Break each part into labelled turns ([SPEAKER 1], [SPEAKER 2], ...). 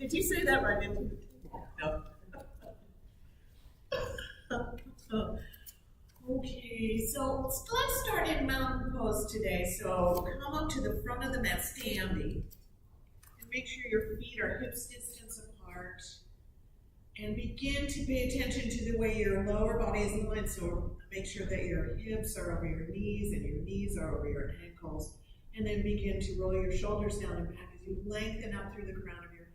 [SPEAKER 1] Did you say that right? Didn't you? No. Okay, so let's start in mountain pose today. So come up to the front of the mat standing. And make sure your feet are hips distance apart. And begin to pay attention to the way your lower body is aligned. So make sure that your hips are over your knees and your knees are over your ankles. And then begin to roll your shoulders down and back as you lengthen up through the crown of your head.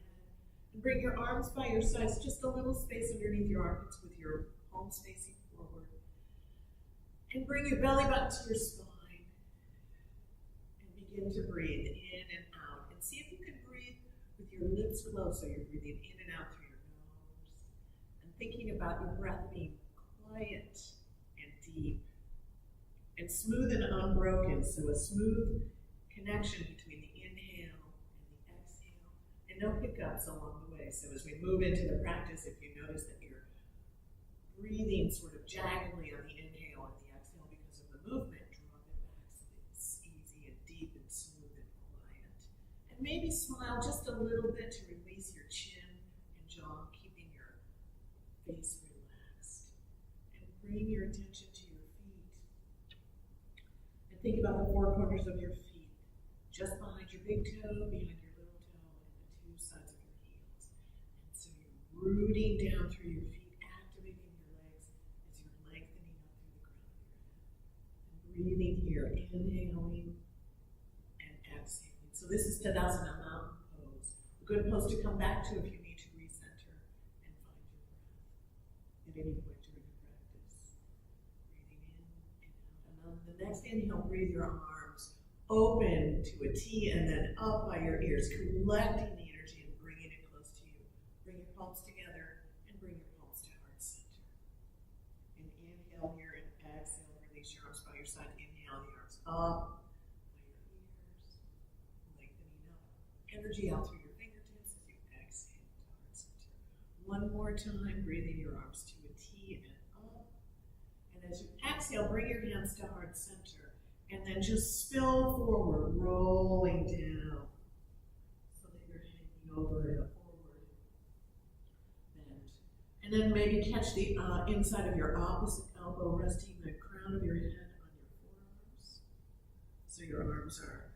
[SPEAKER 1] And bring your arms by your sides, just a little space underneath your armpits with your palms facing forward. And bring your belly button to your spine. And begin to breathe in and out. And see if you can breathe with your lips closed, so you're breathing in and out through your nose. And thinking about your breath being quiet and deep. And smooth and unbroken, so a smooth connection between the inhale and the exhale, and no hiccups along the way. So as we move into the practice, if you notice that you're breathing sort of jaggedly on the inhale and the exhale because of the movement, drop it back so that it's easy and deep and smooth and quiet. And maybe smile just a little bit to release your chin and jaw, keeping your face relaxed. And bring your attention to your feet. And think about the four corners of your feet. Just behind your big toe, behind your little toe, and the two sides of your heels. And so you're rooting down through your feet, activating your legs as you're lengthening up through the crown of your head. And breathing here, inhaling and exhaling. So this is Tadasana Mountain Pose. A good pose to come back to if you need to recenter and find your breath at any point during the practice. Breathing in and out. And on the next inhale, breathe your arms open to a T and then up by your ears, collecting the energy and bringing it close to you. Bring your palms together and bring your palms to heart center. And inhale here and exhale. Release your arms by your side. Inhale the arms up by your ears, lengthening up. Energy out through your fingertips as you exhale to heart center. One more time, breathing your arms to a T and up. And as you exhale, bring your hands to heart center. And then just spill forward, rolling down so that you're hanging over a forward bend. And then maybe catch the inside of your opposite elbow, resting the crown of your head on your forearms. So your arms are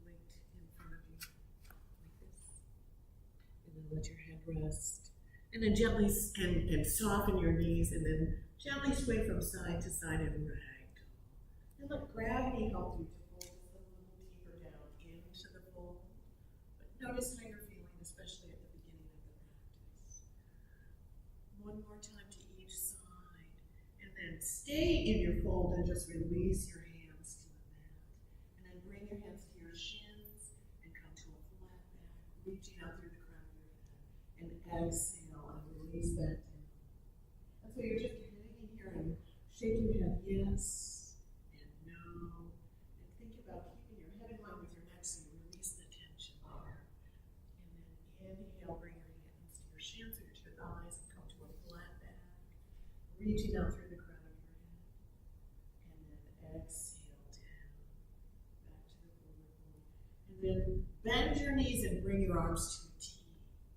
[SPEAKER 1] linked in front of you like this. And then let your head rest. And then gently and soften your knees, and then gently sway from side to side and ragdoll. And let gravity help you to fold just a little deeper down into the fold. But notice how you're feeling, especially at the beginning of the practice. One more time to each side. And then stay in your fold and just release your hands to the mat. And then bring your hands to your shins and come to a flat back, reaching out through the crown of your head. And exhale and release that down. And so you're just hanging here and shaking your head, yes. Reaching out through the crown of your head, and then exhale down, back to the forward fold. And then bend your knees and bring your arms to a T,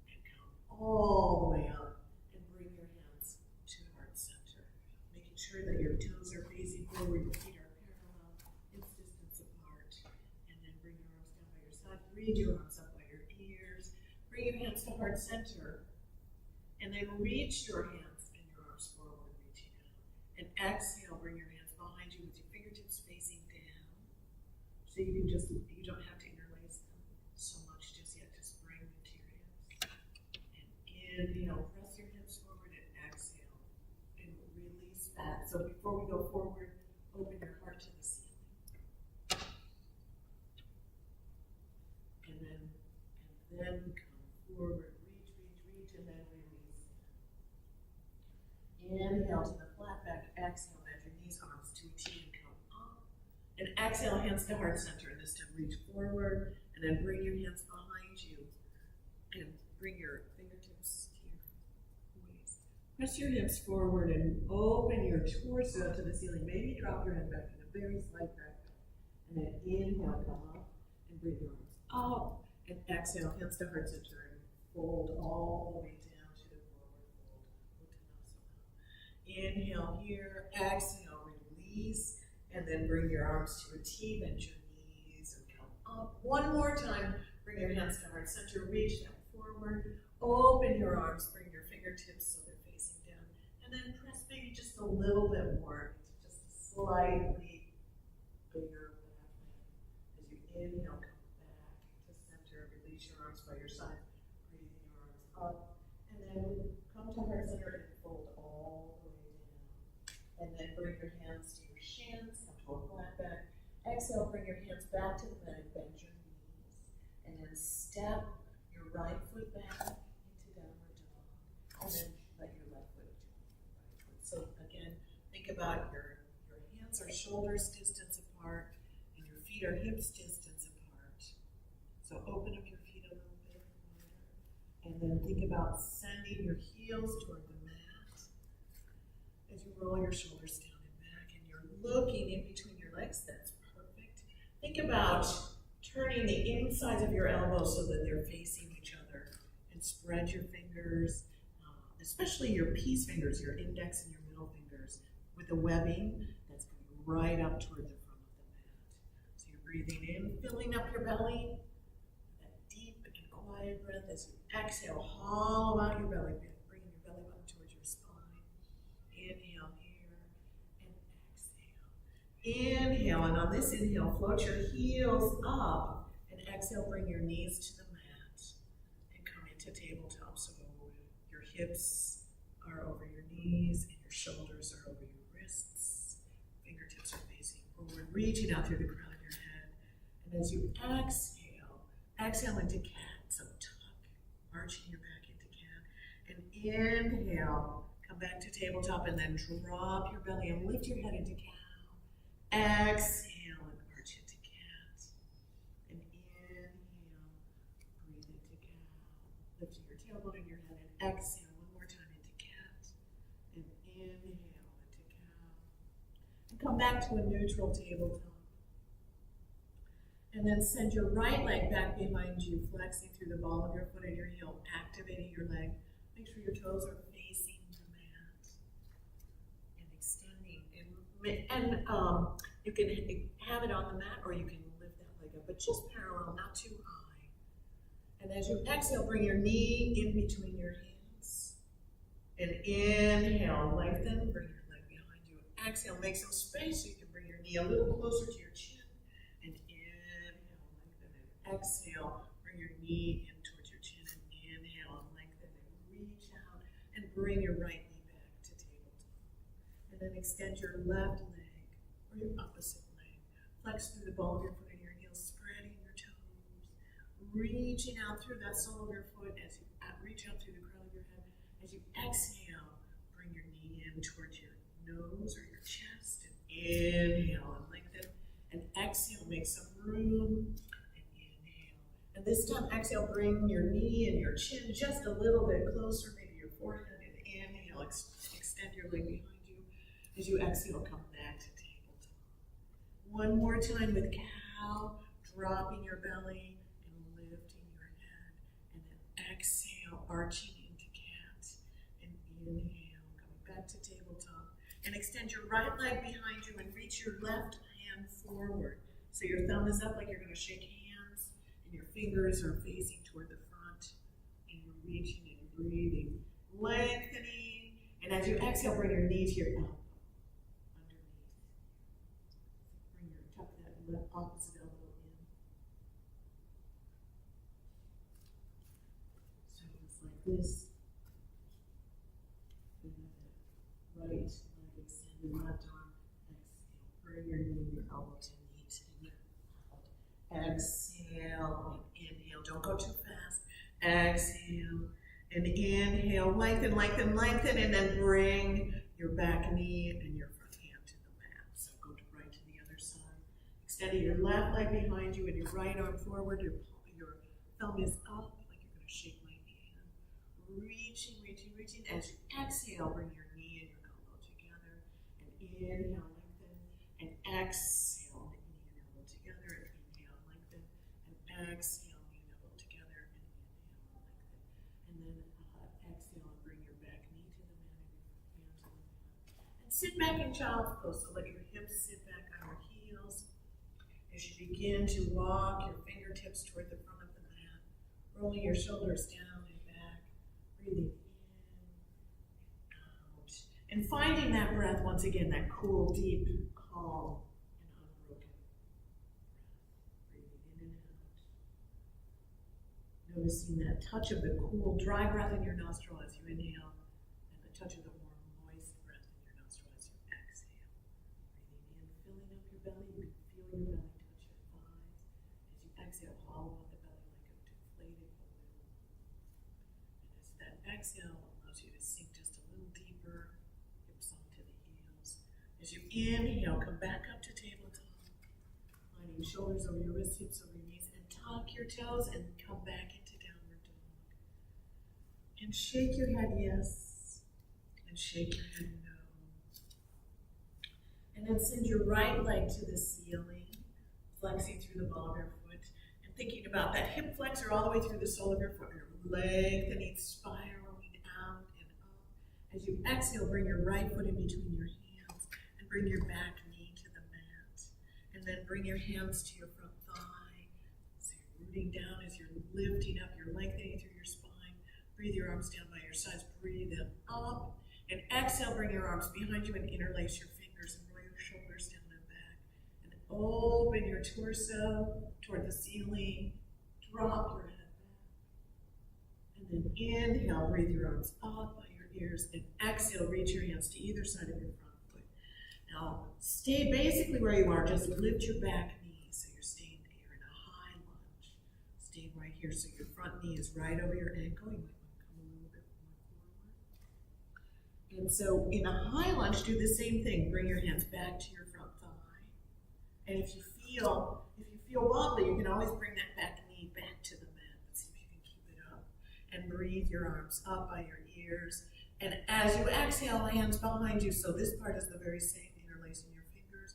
[SPEAKER 1] and come all the way up, and bring your hands to heart center. Making sure that your toes are facing forward, your feet are parallel, hips distance apart. And then bring your arms down by your side, reach your arms up by your ears, bring your hands to heart center, and then reach your hands forward, reaching out. And exhale, bring your hands behind you with your fingertips facing down. So you don't have to interlace them so much just yet. Just bring them to your hips. And inhale, press your hips forward, and exhale. And release back. So before we go forward, open your heart to the ceiling. And then come forward. Reach, and then release. Inhale to the flat back, exhale, bend your knees, arms to a T and come up. And exhale, hands to heart center. And this time reach forward, and then bring your hands behind you. And bring your fingertips to your waist. Press your hips forward and open your torso to the ceiling. Maybe drop your head back in a very slight back bend. And then inhale, come up, and bring your arms up. And exhale, hands to heart center. fold all the way down to the forward fold, Uttanasana. Inhale here, exhale, release, and then bring your arms to a T, bend your knees, and come up. One more time, bring your hands to heart center, reach them forward, open your arms, bring your fingertips so they're facing down, and then press maybe just a little bit more into just a slightly bigger back leg. As you inhale, come back to center, release your arms by your side, breathing your arms up, and then come to heart center and fold all the way down. And then bring your hands to your shins, come to a flat back. Exhale, bring your hands back to the bed, bend your knees, and then step your right foot back into downward dog, and then let your left foot join your right foot. So again, think about your hands are shoulders distance apart, and your feet are hips distance apart. So open up your feet a little bit wider, and then think about sending your heels toward the mat as you roll your shoulders down and back, and you're looking in between your legs. That's perfect. Think about turning the insides of your elbows so that they're facing each other, and spread your fingers, especially your peace fingers, your index and your middle fingers, with the webbing that's going right up toward the front of the mat. So you're breathing in, filling up your belly, that deep and quiet breath. As you exhale, hollow out your belly, bringing your belly button towards your spine. Inhale here and exhale. Inhale, and on this inhale, float your heels up, and exhale, bring your knees to the mat and come into tabletop. So your hips are over your knees and your shoulders are over your wrists. Fingertips are facing forward, reaching out through the crown of your head. And as you exhale into cat. So tuck, arching your back into cat. And inhale, come back to tabletop, and then drop your belly and lift your head into cow. Exhale and arch into cat. And inhale, breathe into cow. Lifting your tailbone and your head, and exhale one more time into cat. And inhale into cow. And come back to a neutral tabletop. And then send your right leg back behind you, flexing through the ball of your foot and your heel, activating your leg. Make sure your toes are facing the mat and extending. And you can have it on the mat, or you can lift that leg up, but just parallel, not too high. And as you exhale, bring your knee in between your hands. And inhale, lengthen, bring your leg behind you. Exhale, make some space so you can bring your knee a little closer to your chin. And inhale, lengthen, and exhale, bring your knee in towards your chin. And inhale, and lengthen, and reach out, and bring your right knee back to tabletop. And then extend your left leg, or your opposite leg. Flex through the ball of your foot and your heels, spreading your toes. Reaching out through that sole of your foot as you reach out through the crown of your head. As you exhale, bring your knee in towards your nose or your chest. And inhale and lengthen. And exhale, make some room. And inhale. And this time, exhale, bring your knee and your chin just a little bit closer, maybe your forehead. And inhale, extend your leg behind you. As you exhale, come back to tabletop. One more time with cow, dropping your belly and lifting your head. And then exhale, arching into cat. And inhale, coming back to tabletop. And extend your right leg behind you and reach your left hand forward. So your thumb is up like you're going to shake hands, and your fingers are facing toward the front. And you're reaching and breathing, lengthening. And as you exhale, bring your knee to your elbow. Tuck that left opposite elbow in. So it's like this. And then that right leg extended, left arm. Exhale. Bring your knee, your elbow to meet. And exhale and inhale. Don't go too fast. Exhale and inhale. Lengthen, lengthen, lengthen, and then bring your back knee and your front hand to the mat. So go to right to the other side. Extending your left leg behind you and your right arm forward. Your thumb is up like you're going to shake my hand. Reaching, reaching, reaching. As you exhale, bring your knee and your elbow together. And inhale, lengthen. And exhale, knee and elbow together. And inhale, lengthen. And exhale, knee and elbow together. And inhale, lengthen. sit back in child's pose, so let your hips sit back on your heels. As you begin to walk your fingertips toward the front of the mat, rolling your shoulders down and back, breathing in and out. And finding that breath once again, that cool, deep, calm, and unbroken breath. Breathing in and out. Noticing that touch of the cool, dry breath in your nostril as you inhale, and the touch of the warm, moist breath in your nostril as you exhale. Breathing in, filling up your belly. You can feel your belly touch your thighs. As you exhale, hollow out the belly like a deflated balloon. And as that exhale allows you to sink just a little deeper, hips onto the heels. As you inhale, come back up to tabletop, lining shoulders over your wrists, hips over your knees, and tuck your toes and come back into downward dog. And shake your head yes, and shake your head no. And then send your right leg to the ceiling, flexing through the ball of your foot, and thinking about that hip flexor all the way through the sole of your foot, your lengthening, spiraling out and up. As you exhale, bring your right foot in between your hands, and bring your back knee to the mat. And then bring your hands to your front thigh. So you're rooting down as you're lifting up, you're lengthening through your spine. Breathe your arms down by your sides, breathe them up. And exhale, bring your arms behind you and interlace your fingers and roll your shoulders down and back. And open your torso toward the ceiling. Drop your head back. And then inhale, breathe your arms up by your ears. And exhale, reach your hands to either side of your front foot. Now, stay basically where you are. Just lift your back knee so you're staying here in a high lunge. Stay right here so your front knee is right over your ankle. You might want to come a little bit more forward. And so in a high lunge, do the same thing. Bring your hands back to your front thigh. And if you feel wobbly, you can always bring that back knee back to the mat. Let's see if you can keep it up. And breathe your arms up by your ears. And as you exhale, hands behind you. So this part is the very same. Interlacing your fingers.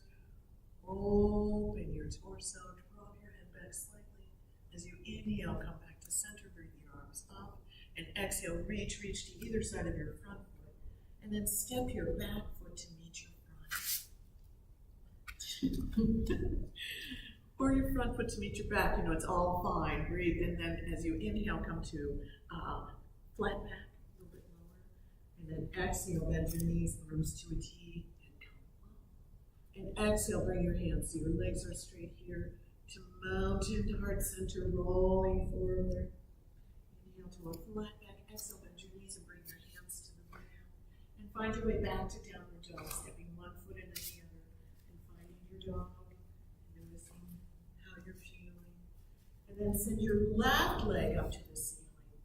[SPEAKER 1] Open your torso. Drop your head back slightly. As you inhale, come back to center. Bring your arms up. And exhale, reach to either side of your front foot. And then step your back foot to meet your front. Or your front foot to meet your back. You know, it's all fine. Breathe. And then as you inhale, come to flat back, a little bit lower. And then exhale, bend your knees, arms to a T, and come up. And exhale, bring your hands so your legs are straight here to mountain, heart center, rolling forward. Inhale to a flat back. Exhale, bend your knees and bring your hands to the mat. And find your way back to downward dog, stepping one foot in the other and finding your dog. And then send your left leg up to the ceiling,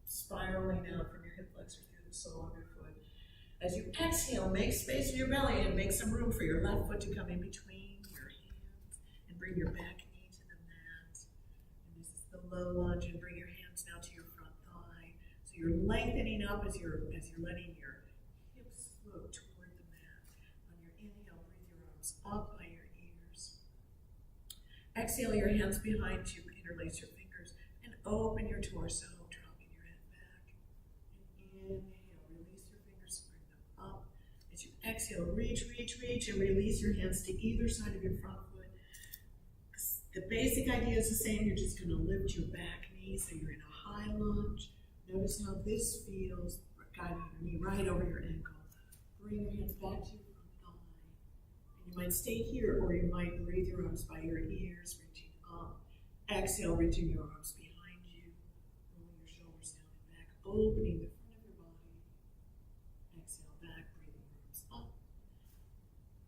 [SPEAKER 1] spiraling out from your hip flexor through the sole of your foot. As you exhale, make space in your belly and make some room for your left foot to come in between your hands and bring your back knee to the mat. And this is the low lunge, and bring your hands now to your front thigh. So you're lengthening up as you're letting your hips float toward the mat. On your inhale, breathe your arms up by your ears. Exhale, your hands behind you. Interlace your fingers and open your torso, dropping your head back. And inhale, release your fingers, bring them up. As you exhale, reach, and release your hands to either side of your front foot. The basic idea is the same. You're just going to lift your back knee so you're in a high lunge. Notice how this feels, guiding your knee right over your ankle. Bring your hands back to your front thigh. And you might stay here, or you might breathe your arms by your ears, reaching up. Exhale, reaching your arms behind you, rolling your shoulders down and back, opening the front of your body. Exhale, back, breathing your arms up.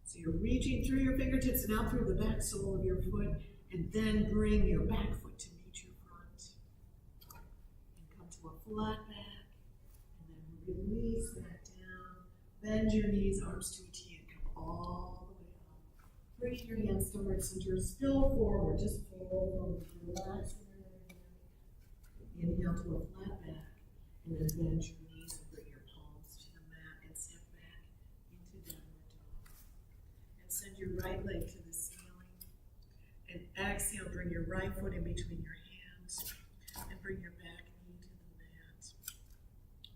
[SPEAKER 1] So you're reaching through your fingertips and out through the back sole of your foot, and then bring your back foot to meet your front. And come to a flat back, and then release that down. Bend your knees, arms to a T, and come all the way up. Bring your hands to heart center, spill forward, just forward. Relax in your head. Inhale to a flat back, and then bend your knees and bring your palms to the mat and step back into downward dog. And send your right leg to the ceiling. And exhale, bring your right foot in between your hands and bring your back knee to the mat.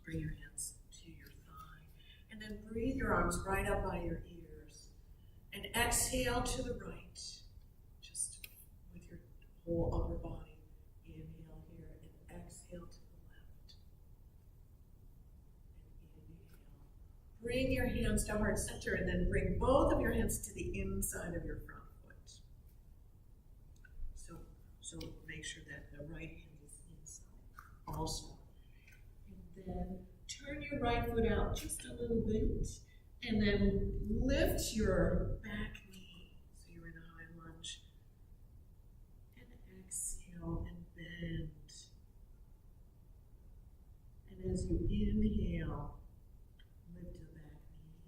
[SPEAKER 1] Bring your hands to your thigh. And then breathe your your arms right up by your ears. And exhale to the right, just with your whole upper body. Inhale here and exhale to the left. And inhale. Bring your hands to heart center and then bring both of your hands to the inside of your front foot. So make sure that the right hand is inside also. And then turn your right foot out just a little bit. And then lift your back knee, so you're in a high lunge. And exhale and bend. And as you inhale, lift the back knee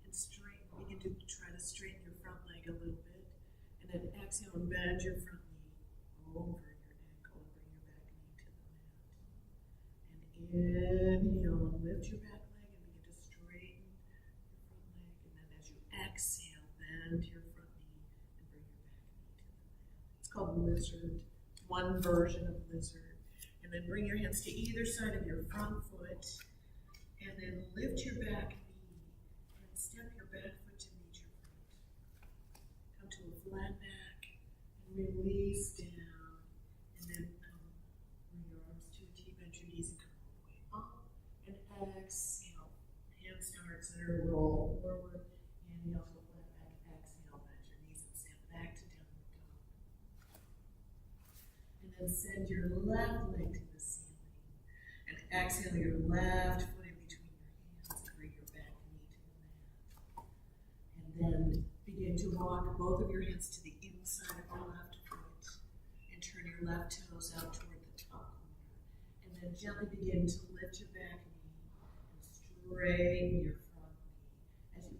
[SPEAKER 1] and straighten. Begin to try to straighten your front leg a little bit. And then exhale and bend your front knee over your ankle and bring your back knee to the mat. And inhale and lift your back leg and begin to straighten. Exhale, bend your front knee and bring your back knee to the mat. It's called lizard, one version of lizard. And then bring your hands to either side of your front foot and then lift your back knee and step your back foot to meet your front. Come to a flat back and release down. And then bring your arms to a T, bend your knees and come all the way up. And exhale, hands to heart center, roll forward. Inhale to flat back, exhale, bend your knees and step back to downward dog. And then send your left leg to the ceiling. And exhale your left foot in between your hands and bring your back knee to the mat. And then begin to walk both of your hands to the inside of your left foot and turn your left toes out toward the top corner. And then gently begin to lift your back knee and straighten your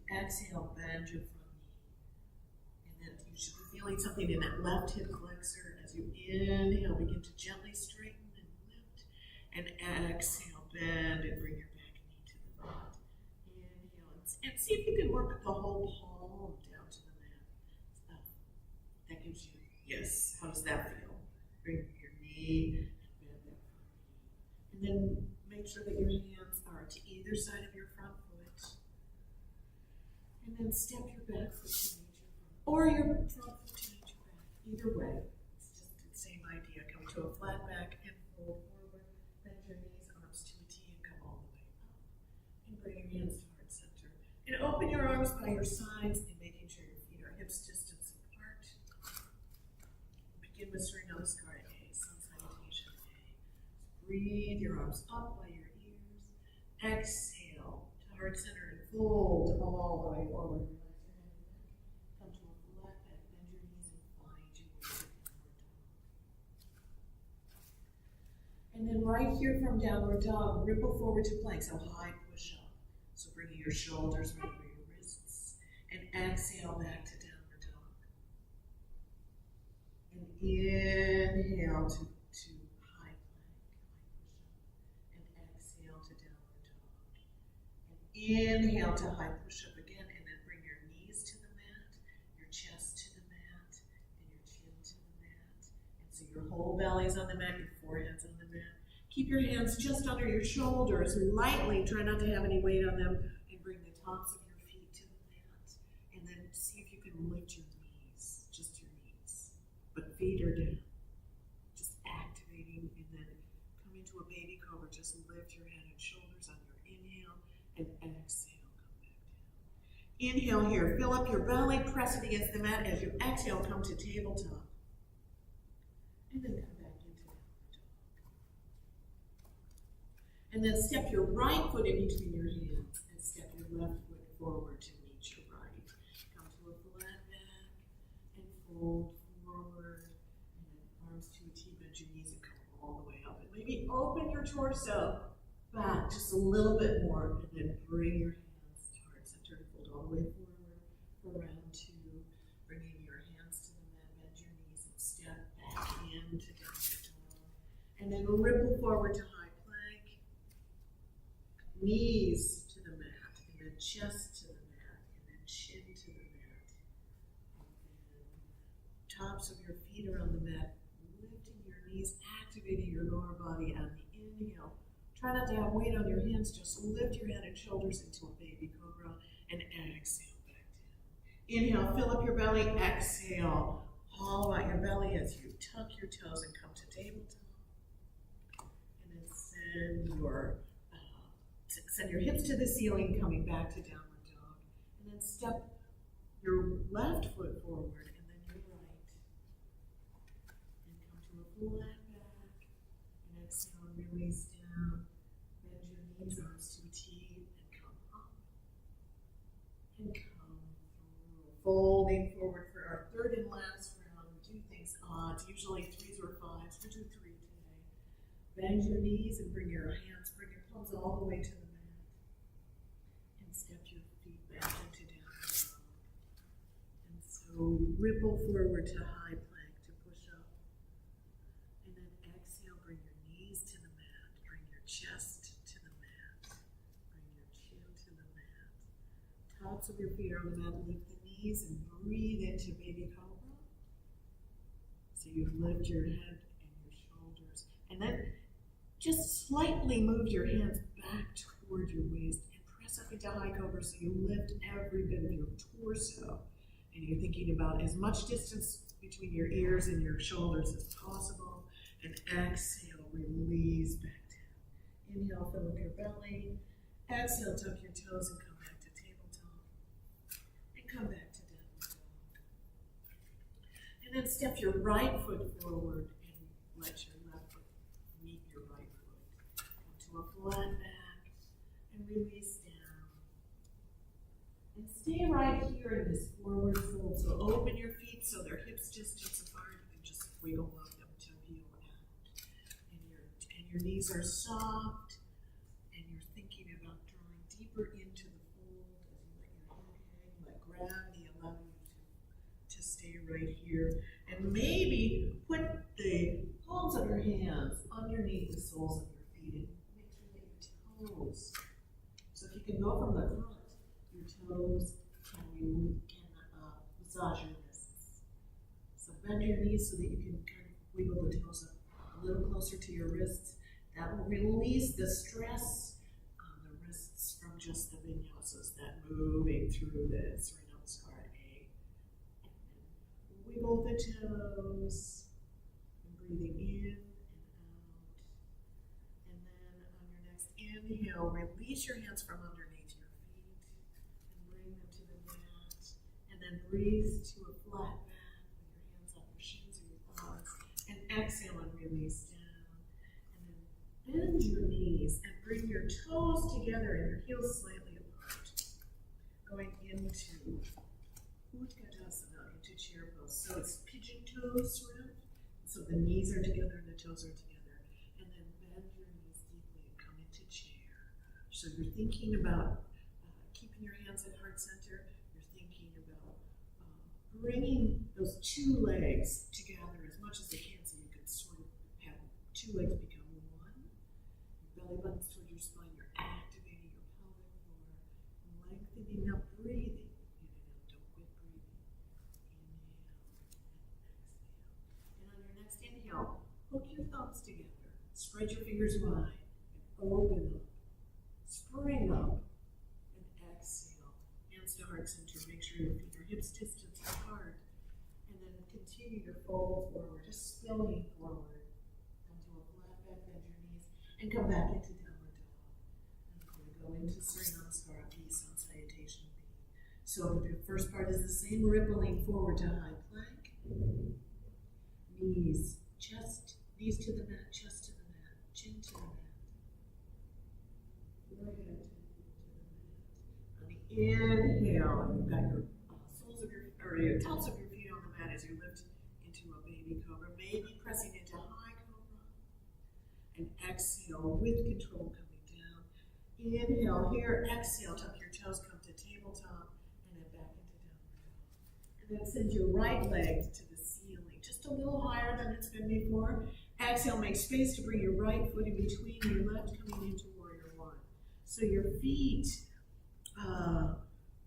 [SPEAKER 1] exhale, bend your front knee. And then you should be feeling something in that left hip flexor. As you inhale, begin to gently straighten and lift. And exhale, bend and bring your back knee to the mat. Inhale and see if you can work the whole palm down to the mat. That gives you, yes, how does that feel? Bring your knee and bend that front knee. And then make sure that your hands are to either side of your front foot. And then step your back foot to meet your front, or your front foot to meet your back. Either way, it's just the same idea. Come to a flat back and fold forward. Bend your knees, arms to a T, and come all the way up. And bring your hands to heart center. And open your arms by your sides and making sure your feet are hips distance apart. Begin with Sri Namaskar A, Sun Salutation A. So breathe your arms up by your ears. Exhale to heart center. Fold all the way forward. Relax your head and neck. Come to a flat back. Bend your knees and find your way to downward dog. And then right here from downward dog, ripple forward to plank. So high push up. So bringing your shoulders right over your wrists. And exhale back to downward dog. And inhale to high plank, high push up. And exhale to downward dog. Inhale to high push-up again, and then bring your knees to the mat, your chest to the mat, and your chin to the mat. And so your whole belly's on the mat, your forehead's on the mat. Keep your hands just under your shoulders, lightly, try not to have any weight on them, and bring the tops of your feet to the mat. And then see if you can lift your knees, just your knees. But feet are down. Just activating, and then come into a baby cobra, just lift your head and shoulders on your inhale. And exhale, come back down. Inhale here, fill up your belly, press it against the mat. As you exhale, come to tabletop. And then come back into downward dog. And then step your right foot in between your hands and step your left foot forward to meet your right. Come to a flat back and fold forward. And then arms to a T, bend your knees and come all the way up. And maybe open your torso back just a little bit more, and then bring your hands to heart center and fold all the way forward for round two. Bringing your hands to the mat, bend your knees, and step back into downward dog. And then ripple forward to high plank, knees to the mat, and then chest to the mat, and then chin to the mat. And then tops of your feet are on the mat, lifting your knees, activating your lower body on the inhale. Try not to have weight on your hands, just lift your head and shoulders into a baby cobra. and exhale back down. Inhale, fill up your belly, exhale, hollow out your belly as you tuck your toes and come to tabletop. And then send your hips to the ceiling, coming back to downward dog. And then step your left foot forward and then your right. And come to a flat back. And exhale and release down. Bend your knees, arms to teeth, and come up. And come through. Folding forward for our third and last round. We do things odd. Usually 3s or 5s. We do 3 today. Bend your knees and bring your hands, bring your palms all the way to the mat. And step your feet back into downward dog. And so ripple forward to high plank to push up. And then exhale, bring your knees to the mat. Bring your chest to the mat. Bring your chin to the mat. Tops of your feet are on the mat. Lift the knees and breathe into baby cobra. So you lift your head and your shoulders. And then just slightly move your hands back toward your waist and press up into high cobra so you lift every bit of your torso. And you're thinking about as much distance between your ears and your shoulders as possible. And exhale, release back down. Inhale, fill up your belly. Exhale, tuck your toes and come back to tabletop. And come back to downward dog. And then step your right foot forward and let your left foot meet your right foot. Come to a flat back and release down. And stay right here in this forward fold. So open your feet so they're hips distance apart. You can just wiggle up them to heel out. And your knees are soft. And you're thinking about drawing deeper into the fold as you let your head hang. Let gravity allow you to stay right here. And maybe put the palms of your hands underneath the soles of your feet and make sure that your toes. So if you can go from the front, your toes can massage your wrists. So bend your knees so that you can kind of wiggle the toes up a little closer to your wrists. That will release the stress on the wrists from just the vinyasas, that moving through the Surya Namaskar A. And wiggle the toes, and breathing in and out. And then on your next inhale, release your hands from underneath your feet and bring them to the mat. And then breathe to a flat back with your hands on your shins or your thighs. And exhale and release down. Bend your knees and bring your toes together and your heels slightly apart. Going into Utkatasana, into chair pose. So it's pigeon toes, right? So the knees are together and the toes are together. And then bend your knees deeply and come into chair. So you're thinking about keeping your hands at heart center. You're thinking about bringing those two legs together as much as they can so you can sort of have two legs become belly buttons toward your spine. You're activating your pelvic floor, lengthening up, breathing in and out. Don't quit breathing. Inhale and exhale. And on your next inhale, hook your thumbs together. Spread your fingers wide and open up. Spring up and exhale. Hands to heart center. Make sure your feet are hips distance apart. And then continue to fold forward, just spilling forward. And come back into downward dog. And we're going to go into Surya Namaskar, peace on salutation B. So the first part is the same, rippling forward to high plank. Knees, chest, knees to the mat, chest to the mat, chin to the mat. Forehead to the mat. On the inhale, you've got your soles of your tops of your feet on the mat as you lift into a baby cobra, maybe pressing into high cobra. And exhale with control coming down. Inhale here, exhale, tuck your toes, come to tabletop, and then back into downward dog. And then send your right leg to the ceiling, just a little higher than it's been before. Exhale, make space to bring your right foot in between your left, coming into warrior one. So your feet,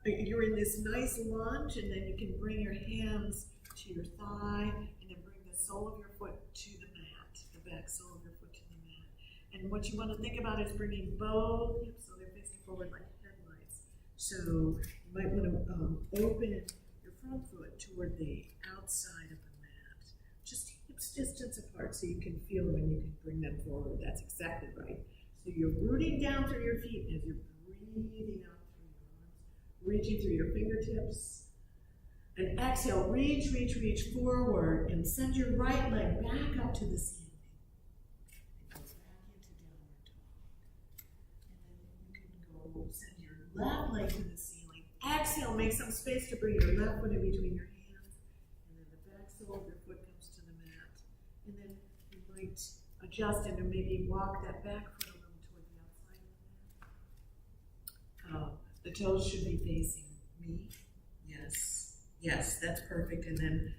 [SPEAKER 1] you're in this nice lunge, and then you can bring your hands to your thigh, and then bring the sole of your foot to the mat, the back sole of your foot to the mat. And what you want to think about is bringing both hips so they're facing forward like headlights. So you might want to open your front foot toward the outside of the mat, just hips distance apart so you can feel when you can bring them forward. That's exactly right. So you're rooting down through your feet as you're breathing out through your arms, reaching through your fingertips. And exhale, reach, reach, reach forward and send your right leg back up to the ceiling. It goes back into downward dog. And then you can go send your left leg to the ceiling. Exhale, make some space to bring your left foot in between your hands. And then the back sole of your foot comes to the mat. And then you might adjust and maybe walk that back foot a little toward the outside of the mat. The toes should be facing me. Yes. Yes, that's perfect. And then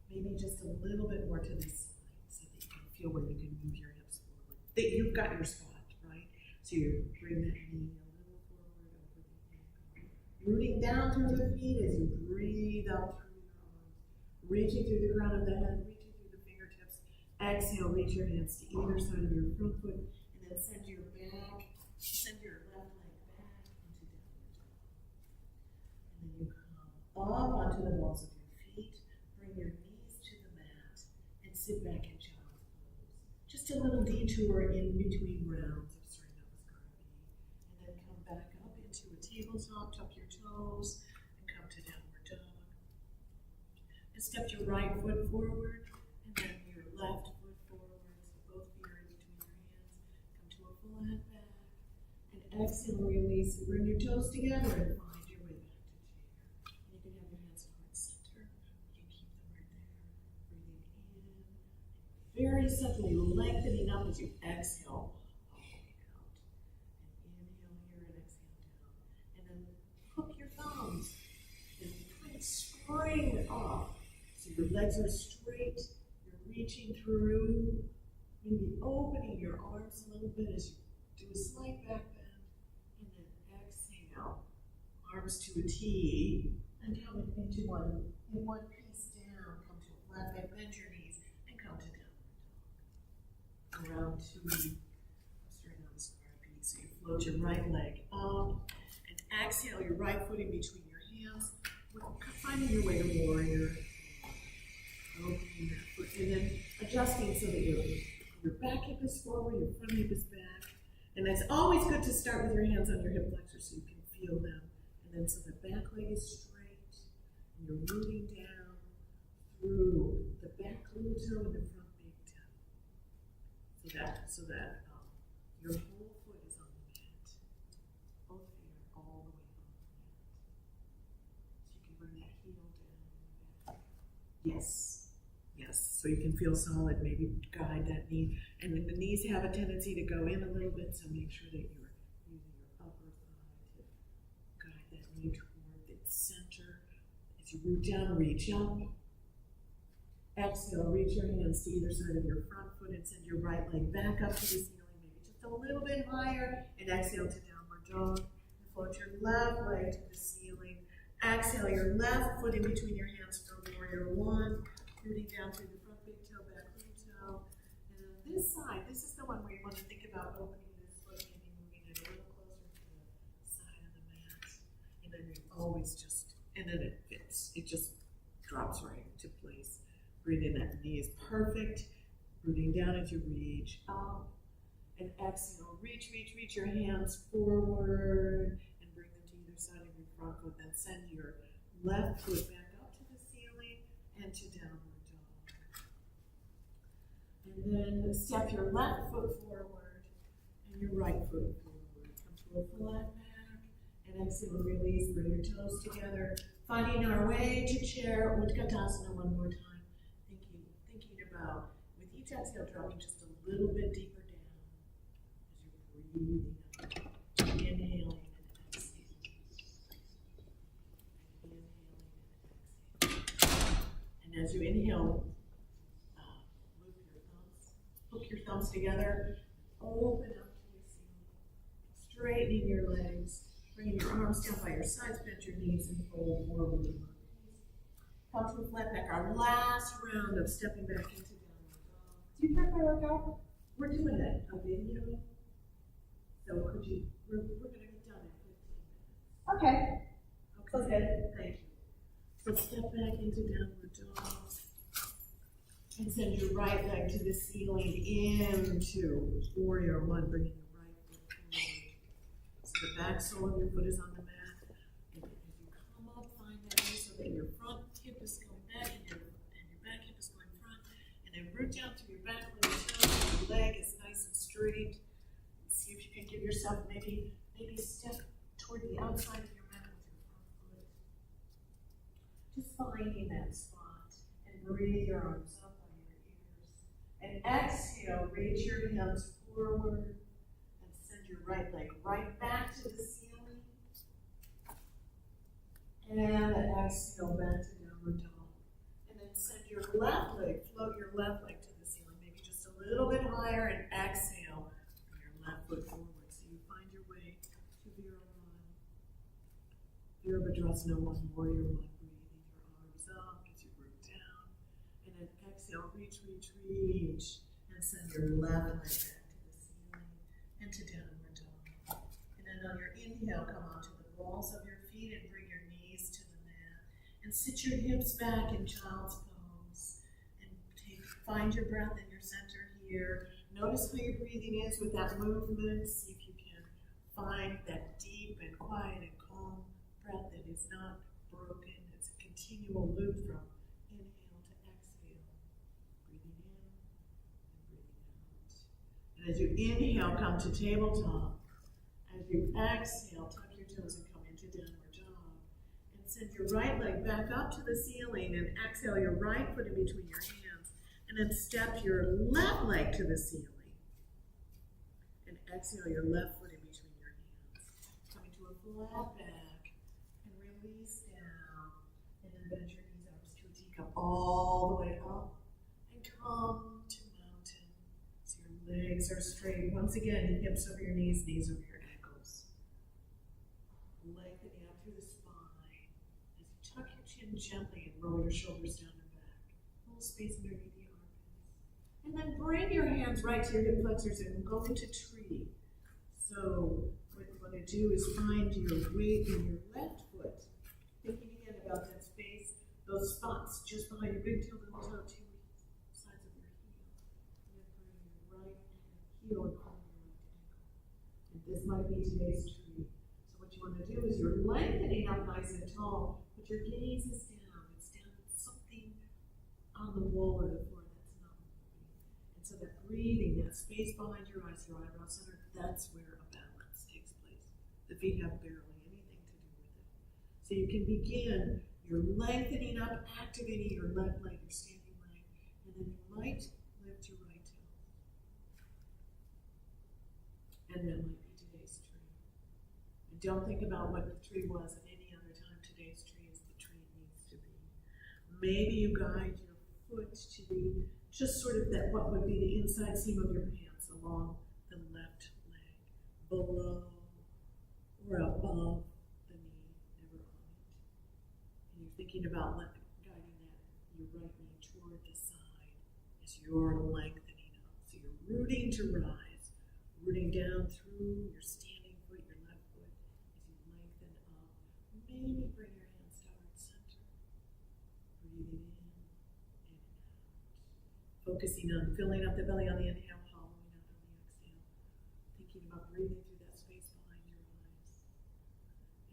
[SPEAKER 1] maybe just a little bit more to the side so that you can feel where you can move your hips forward. That you've got your spot, right? So you bring that knee a little forward over the ankle. Rooting down through the feet as you breathe out through your arms. Reaching through the crown of the head, reaching through the fingertips. Exhale, reach your hands to either side of your front foot, and then send your left leg back into downward dog. And then you up onto the balls of your feet, bring your knees to the mat, and sit back in child's pose. Just a little detour in between rounds of Surya Namaskara. And then come back up into a tabletop, tuck your toes, and come to downward dog. And step your right foot forward, and then your left foot forward, so both feet are in between your hands. Come to a full head back, and exhale, release, and bring your toes together and find your way back to chair. You can have your hands heart center. You can keep them right there. Breathing in. Very subtly lengthening up as you exhale all the way out. And inhale here and exhale down. And then hook your thumbs and kind of spring off. So your legs are straight. You're reaching through. Maybe opening your arms a little bit as you do a slight back bend. And then exhale. Arms to a T. And come into one piece down. Come to a flat back, bend your knees, and come to downward dog. Around to Surya Namaskara piece. So you float your right leg up, and exhale your right foot in between your hands. Finding your way to warrior. Opening that foot, and then adjusting so that your back hip is forward, your front hip is back. And it's always good to start with your hands on your hip flexors so you can feel them. And then so the back leg is straight, and you're rooting down through the back little toe and the front big toe. So that your whole foot is on the mat. Both feet are all the way on the mat. So you can bring that heel down. Yes. Yes, so you can feel solid, maybe guide that knee. And then the knees have a tendency to go in a little bit, so make sure that you're using your upper thigh to guide that knee toward the center. As you root down, reach up. Exhale, reach your hands to either side of your front foot and send your right leg back up to the ceiling, maybe just a little bit higher. And exhale to downward dog. And float your left leg to the ceiling. Exhale your left foot in between your hands for warrior one. Rooting down through the front big toe, back little toe. And on this side, this is the one where you want to think about opening this foot, maybe moving it a little closer to the side of the mat. And then you always and then it fits. It just drops right into place. Breathe in, that knee is perfect. Rooting down as you reach up. And exhale, reach your hands forward and bring them to either side of your front foot. Then send your left foot back up to the ceiling and to downward. And then step your left foot forward and your right foot forward. Come to a flat back and exhale, release, bring your toes together. Finding our way to chair, Utkatasana one more time. Thinking about, with each exhale, dropping just a little bit deeper down as you're breathing out. Inhaling and exhaling. Inhaling and exhaling. And as you inhale, hook your thumbs together, open up to your ceiling, straightening your legs, bringing your arms down by your sides, bend your knees and fold forward. Come to a flat back, our last round of stepping back into downward dog. Do you have my workout? We're doing a video, so we're going to be done in 15 minutes. So step back into downward dog. And send your right leg to the ceiling into warrior one, bringing your right foot forward. So the back sole of your foot is on the mat. And as you come up, find that knee so that your front hip is going back and your back hip is going front. And then root down through your back leg until your leg is nice and straight. See if you can give yourself maybe step toward the outside of your mat with your front foot. Just finding that spot and breathe your arms up. And exhale, reach your hands forward and send your right leg right back to the ceiling. And exhale back to downward dog. And then send your left leg, float your left leg to the ceiling, maybe just a little bit higher, and exhale, bring your left foot forward. So you find your way to Virabhadrasana 1, warrior 1. Breathing your arms up as you root down. And then exhale, reach, and send your left leg back to the ceiling and to downward dog. And then on your inhale, come onto the balls of your feet and bring your knees to the mat. And sit your hips back in child's pose. And find your breath in your center here. Notice how your breathing is with that movement. See if you can find that deep and quiet and calm breath that is not broken. It's a continual loop from and as you inhale, come to tabletop. As you exhale, tuck your toes and come into downward dog. And send your right leg back up to the ceiling and exhale your right foot in between your hands. And then step your left leg to the ceiling. And exhale your left foot in between your hands. Coming to a flat back and release down. And then bend your knees arms to a teacup all the way up. And come to legs are straight. Once again, hips over your knees over your ankles. Lengthening up through the spine. As you tuck your chin gently and roll your shoulders down and back. A little space underneath the armpits. And then bring your hands right to your hip flexors and go into tree. So what you want to do is find your weight in your left foot. Thinking again about that space, those spots just behind your big toe, little toe, two sides of your heel. Heel and palm of your right ankle. And this might be today's tree. So what you want to do is you're lengthening up nice and tall, but your gaze is down. It's down to something on the wall or the floor that's not moving. And so that breathing, that space behind your eyes, your eyebrow center, that's where a balance takes place. The feet have barely anything to do with it. So you can begin, you're lengthening up, activating your left leg, your standing leg, and then you might lift your right toe. And that might be today's tree. And don't think about what the tree was at any other time. Today's tree is the tree it needs to be. Maybe you guide your foot to be just sort of that, what would be the inside seam of your pants along the left leg, below or above the knee, never on it. And you're thinking about guiding your right knee toward the side as you're lengthening up. So you're rooting to rise. Rooting down through your standing foot, your left foot, as you lengthen up. Maybe bring your hands to heart center. Breathing in and out. Focusing on filling up the belly on the inhale, hollowing out on the exhale. Thinking about breathing through that space behind your eyes.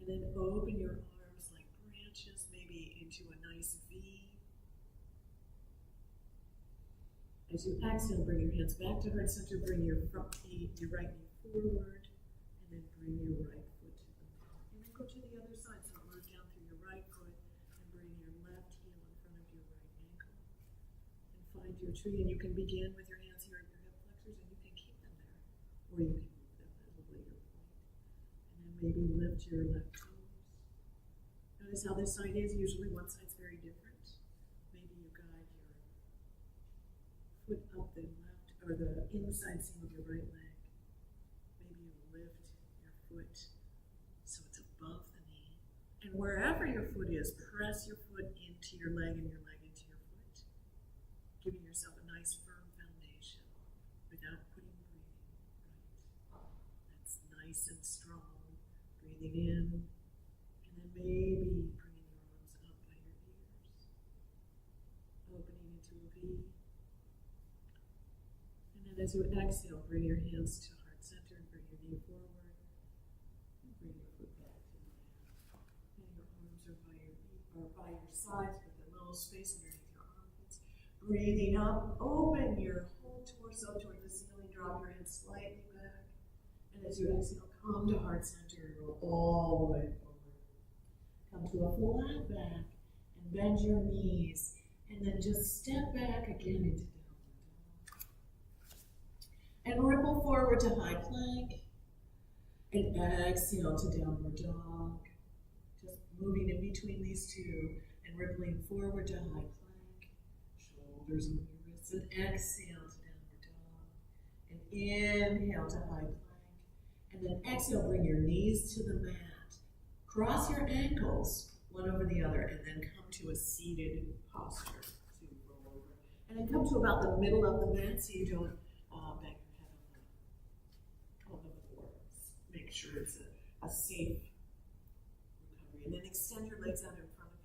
[SPEAKER 1] And then open your arms like branches, maybe into a nice V. As you exhale, bring your hands back to heart center, bring your front knee, your right knee forward, and then bring your right foot to the mat. And then go to the other side, so root down through your right foot, and bring your left heel in front of your right ankle. And find your tree, and you can begin with your hands here at your hip flexors, and you can keep them there. Or you can move them at a later point. And then maybe lift your left toes. Notice how this side is. Usually one side's very different. Foot up the left, or the inside seam of your right leg. Maybe you lift your foot so it's above the knee. And wherever your foot is, press your foot into your leg and your leg into your foot. Giving yourself a nice firm foundation without putting breathing right. That's nice and strong. Breathing in, and then maybe bringing your arms up by your as you exhale, bring your hands to heart center and bring your knee forward. And bring your foot back to the mat. And your arms are by your sides with a little space underneath your armpits. Breathing up, open your whole torso toward the ceiling. Drop your head slightly back. And as you exhale, come to heart center and roll all the way forward. Come to a flat back and bend your knees. And then just step back again into downward dog. And ripple forward to high plank. And exhale to downward dog. Just moving in between these two and rippling forward to high plank. Shoulders and your wrists. And exhale to downward dog. And inhale to high plank. And then exhale, bring your knees to the mat. Cross your ankles, one over the other, and then come to a seated posture. So you roll over. And then come to about the middle of the mat so you don't bang your head on the floor. Make sure it's a safe recovery. And then extend your legs out in front of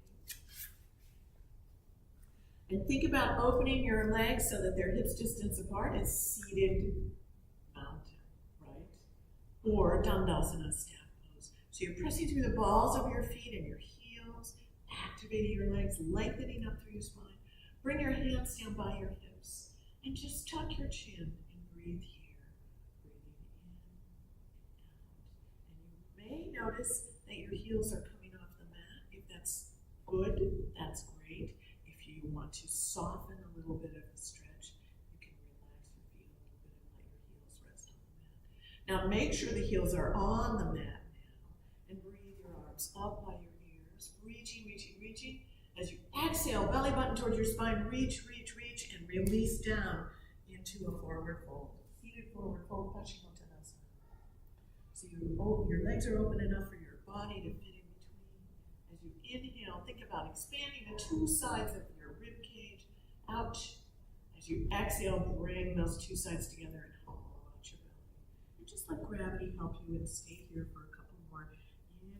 [SPEAKER 1] you. And think about opening your legs so that they're hips distance apart. It's seated mountain, right? Or Dandasana staff pose. So you're pressing through the balls of your feet and your heels, activating your legs, lengthening up through your spine. Bring your hands down by your hips and just tuck your chin and breathe here. Breathing in and out. And you may notice that your heels are coming off the mat. If that's good, that's great. If you want to soften a little bit of the stretch, you can relax your feet a little bit and let your heels rest on the mat. Now make sure the heels are on the mat now, and breathe your arms up by your ears, reaching, reaching, reaching. As you exhale, belly button towards your spine, reach, reach, reach, and release down into a forward fold. Seated forward fold, Paschimottanasana. So your legs are open enough for your body to fit in between. As you inhale, think about expanding the two sides of your rib cage out. As you exhale, bring those two sides together and hollow out your belly. And just let gravity help you and stay here for a couple more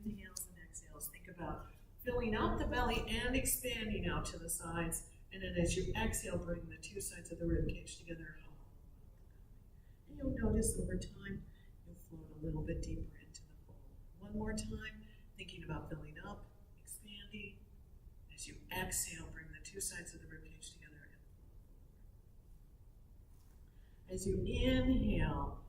[SPEAKER 1] inhales and exhales. Think about filling up the belly and expanding out to the sides. And then as you exhale, bring the two sides of the rib cage together and hollow out the belly. And you'll notice over time, you'll float a little bit deeper into the fold. One more time, thinking about filling up, expanding. As you exhale, bring the two sides of the rib cage together and float forward. As you inhale,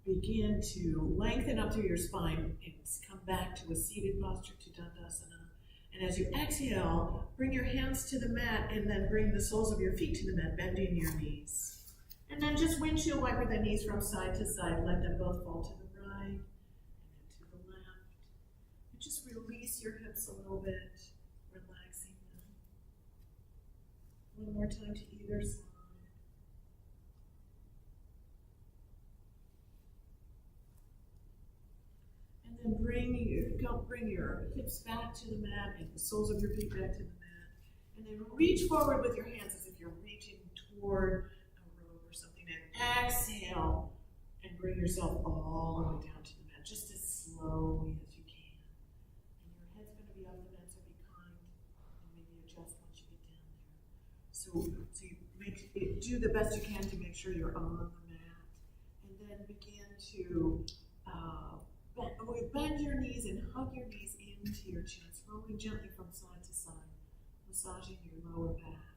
[SPEAKER 1] begin to lengthen up through your spine and come back to a seated posture to Dandasana. And as you exhale, bring your hands to the mat and then bring the soles of your feet to the mat, bending your knees. And then just windshield wiper the knees from side to side. Let them both fall to the right and then to the left. And just release your hips a little bit, relaxing them. One more time to either side. And then bring your hips back to the mat and the soles of your feet back to the mat. And then reach forward with your hands as if you're reaching toward a rope or something. And exhale and bring yourself all the way down to the mat, just as slowly as you can. And your head's going to be off the mat, so be kind and maybe adjust once you get down there. So you do the best you can to make sure you're on the mat. And then begin to bend your knees and hug your knees into your chest, rolling gently from side to side, massaging your lower back.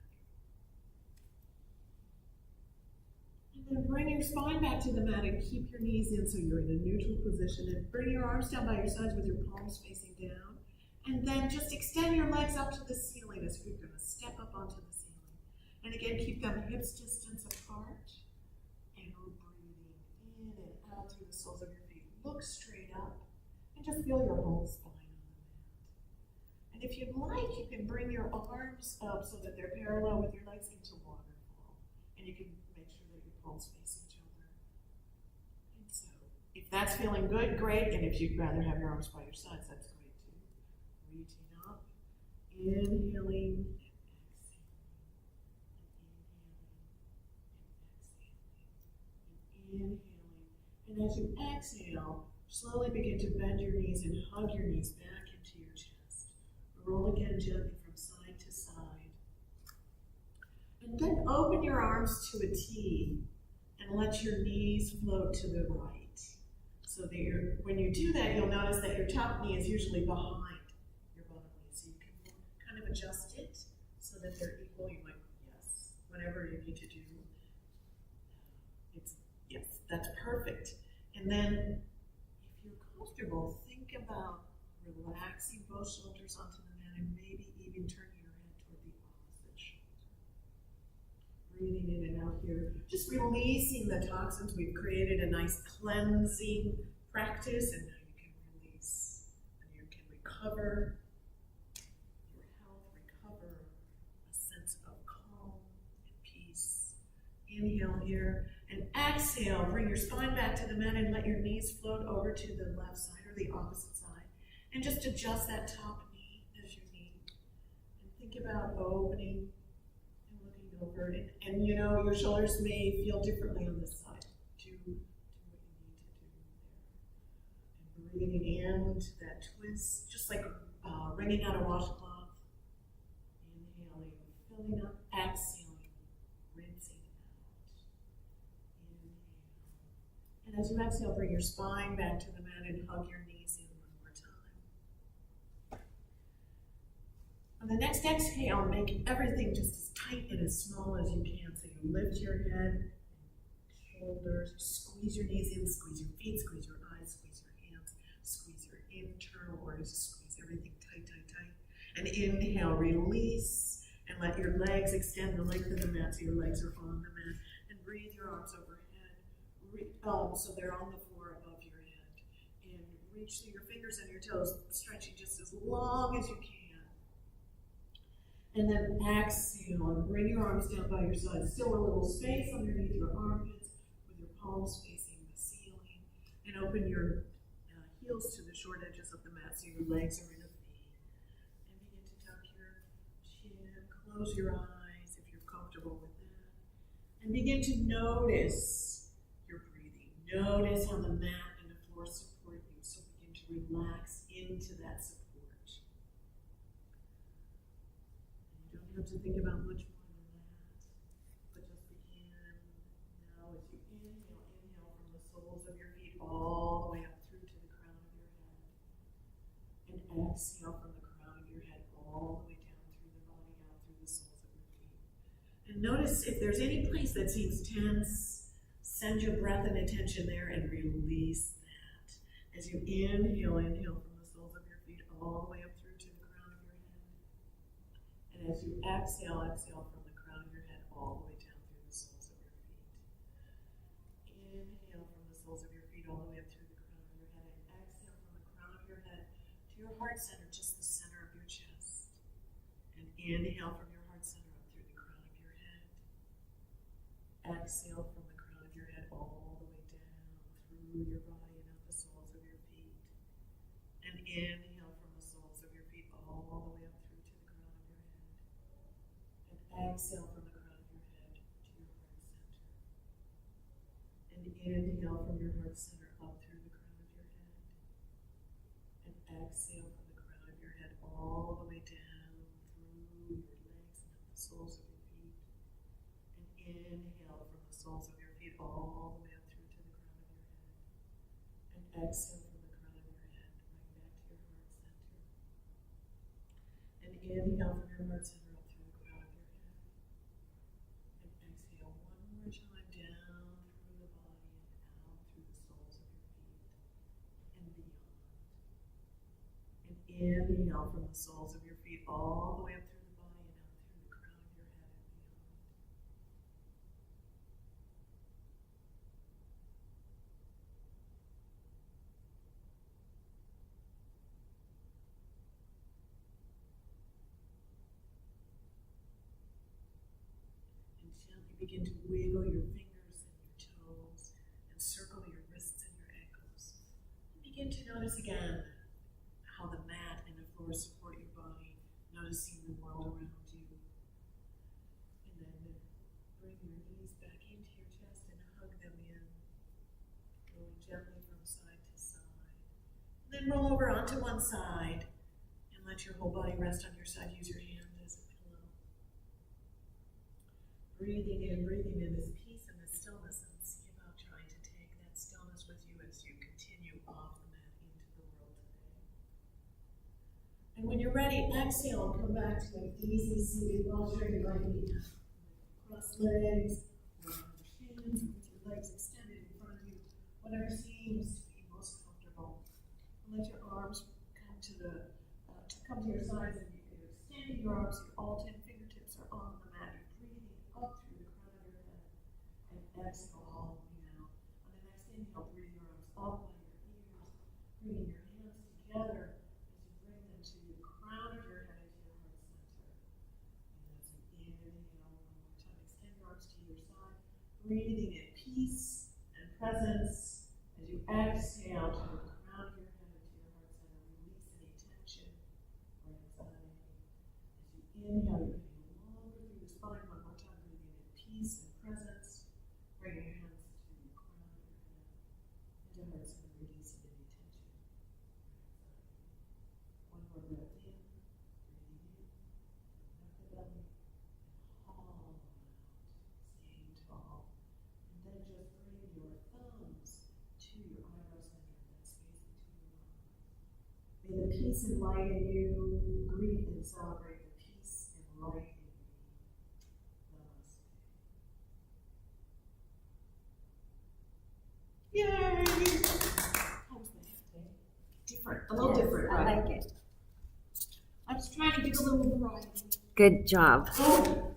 [SPEAKER 1] And then bring your spine back to the mat and keep your knees in so you're in a neutral position. And bring your arms down by your sides with your palms facing down. And then just extend your legs up to the ceiling as if you're going to step up onto the ceiling. And again, keep them hips distance apart. And we're breathing in and out through the soles of your feet. Look straight up. And just feel your whole spine on the mat. And if you'd like, you can bring your arms up so that they're parallel with your legs into waterfall. And you can make sure that your palms face each other. And so, if that's feeling good, great. And if you'd rather have your arms by your sides, that's great too. Reaching up, inhaling, and exhaling. And inhaling, and exhaling. And inhaling. And as you exhale, slowly begin to bend your knees and hug your knees back into your chest. Roll again gently from side to side. And then open your arms to a T. and let your knees float to the right. So that when you do that, you'll notice that your top knee is usually behind your bottom knee. So you can kind of adjust it so that they're equal. You might, yes, whatever you need to do. Yes, that's perfect. And then, if you're comfortable, think about relaxing both shoulders onto the mat and maybe even turning your head toward the opposite shoulder. Breathing in and out here. Just releasing the toxins. We've created a nice cleansing practice, and now you can release. And you can recover your health, recover a sense of calm and peace. Inhale here. And exhale, bring your spine back to the mat and let your knees float over to the left side or the opposite side. And just adjust that top knee as you need. And think about opening and looking over it. And you know, your shoulders may feel differently on this side. Do what you need to do there. And breathing into that twist, just like wringing out a washcloth. Inhaling, filling up, exhaling, rinsing. And as you exhale, bring your spine back to the mat and hug your knees in one more time. On the next exhale, make everything just as tight and as small as you can. So you lift your head, shoulders, squeeze your knees in, squeeze your feet, squeeze your eyes, squeeze your hands, squeeze your internal organs, squeeze everything tight, tight, tight. And inhale, release, and let your legs extend the length of the mat so your legs are on the mat. And breathe your arms overhead. So they're on the floor above your head. And reach through your fingers and your toes, stretching just as long as you can. And then exhale and bring your arms down by your sides. Still a little space underneath your armpits with your palms facing the ceiling. And open your heels to the short edges of the mat so your legs are in a V. And begin to tuck your chin. Close your eyes if you're comfortable with that. And begin to notice. Notice how the mat and the floor support you, so begin to relax into that support. And you don't have to think about much more than that, but just begin now as you inhale from the soles of your feet all the way up through to the crown of your head. And exhale from the crown of your head all the way down through the body, out through the soles of your feet. And notice if there's any place that seems tense, send your breath and attention there and release that. As you inhale from the soles of your feet all the way up through to the crown of your head. And as you exhale from the crown of your head all the way down through the soles of your feet. Inhale from the soles of your feet all the way up through the crown of your head. And exhale from the crown of your head to your heart center, just the center of your chest. And inhale from your heart center up through the crown of your head. Exhale from the crown of your head all the way down through your body and out the soles of your feet. And inhale from the soles of your feet all the way up through to the crown of your head. And exhale from the crown of your head to your heart center. And inhale from your heart center up through the crown of your head. And exhale from the crown of your head all the way down through your legs and out the soles of your feet. And inhale from the soles of your feet all the way up through to the crown of your head. And exhale from the crown of your head right back to your heart center. And inhale from your heart center up through the crown of your head. And exhale one more time down through the body and out through the soles of your feet and beyond. And inhale from the soles of your feet all the way up through the body and out through the crown of your head and beyond. Begin to wiggle your fingers and your toes and circle your wrists and your ankles. And begin to notice again how the mat and the floor support your body, noticing the world around you. And then bring your knees back into your chest and hug them in, rolling gently from side to side. And then roll over onto one side and let your whole body rest on your side. Use your hand as a pillow. Breathing in this peace and this stillness, and off the mat into the world today. And when you're ready, exhale and come back to an easy seated posture. You might be cross legs, or on your shins, with your legs extended in front of you, whatever seems to be most comfortable. And let your arms come to your sides, and you're extending your arms. All 10 fingertips are on the mat. You're breathing up through the crown of your head, and exhale all the way out. On the next inhale, breathe your arms up by your ears, bringing your hands together as you bring them to the crown of your head into your heart center. And as you inhale, one more time, extend your arms to your side, breathing in peace and presence. As you exhale to the crown of your head into your heart center, release any tension or anxiety. As you inhale, you're getting longer through the spine. One more time, breathing in peace and presence. Bring your hands to the crown of your head into heart center, releasing any tension or anxiety. One more breath in, breathing in, open up the belly, and haul out, staying tall. And then just bring your thumbs to your eyebrow center, that space between your eyebrows. May the peace and light in you greet and celebrate the peace and light in you. Namaste. Yay! How's that? Different, a little different, right?
[SPEAKER 2] I like it.
[SPEAKER 1] I was trying to give a little variety.
[SPEAKER 2] Good job.
[SPEAKER 1] Oh,